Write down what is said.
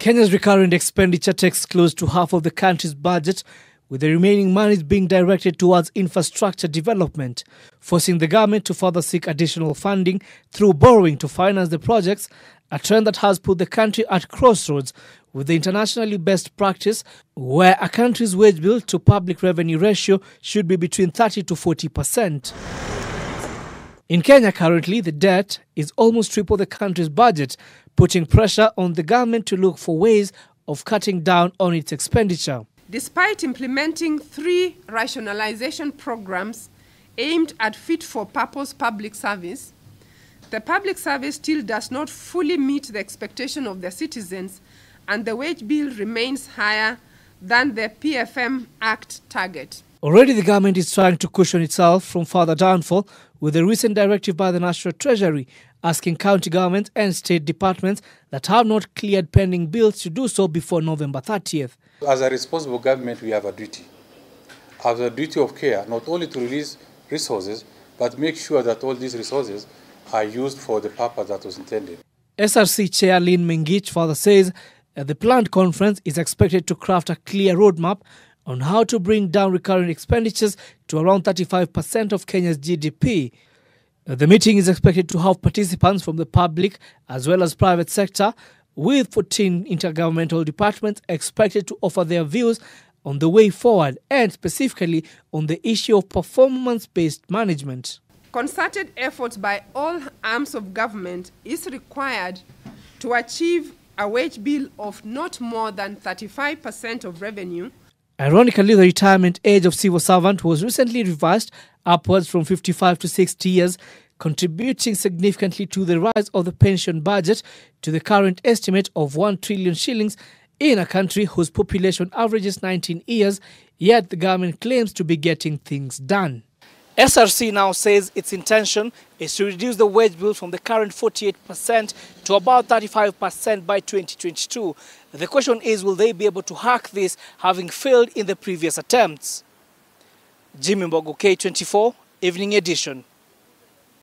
Kenya's recurrent expenditure takes close to half of the country's budget, with the remaining monies being directed towards infrastructure development, forcing the government to further seek additional funding through borrowing to finance the projects, a trend that has put the country at crossroads with the internationally best practice, where a country's wage bill to public revenue ratio should be between 30 to 40%. In Kenya currently, the debt is almost triple the country's budget, putting pressure on the government to look for ways of cutting down on its expenditure. Despite implementing 3 rationalization programs aimed at fit-for-purpose public service, the public service still does not fully meet the expectation of the citizens, and the wage bill remains higher than the PFM Act target. Already the government is trying to cushion itself from further downfall with a recent directive by the National Treasury asking county governments and state departments that have not cleared pending bills to do so before November 30th. As a responsible government, we have a duty. Have a duty of care, not only to release resources, but make sure that all these resources are used for the purpose that was intended. SRC Chair Lynn Mengich further says that the planned conference is expected to craft a clear roadmap on how to bring down recurring expenditures to around 35% of Kenya's GDP. The meeting is expected to have participants from the public as well as private sector, with 14 intergovernmental departments expected to offer their views on the way forward and specifically on the issue of performance-based management. Concerted efforts by all arms of government is required to achieve a wage bill of not more than 35% of revenue. Ironically, the retirement age of civil servant was recently revised upwards from 55 to 60 years, contributing significantly to the rise of the pension budget to the current estimate of 1 trillion shillings in a country whose population averages 19 years, yet the government claims to be getting things done. SRC now says its intention is to reduce the wage bill from the current 48% to about 35% by 2022. The question is, will they be able to hack this, having failed in the previous attempts? Jimmy Mbogo, K24, Evening Edition.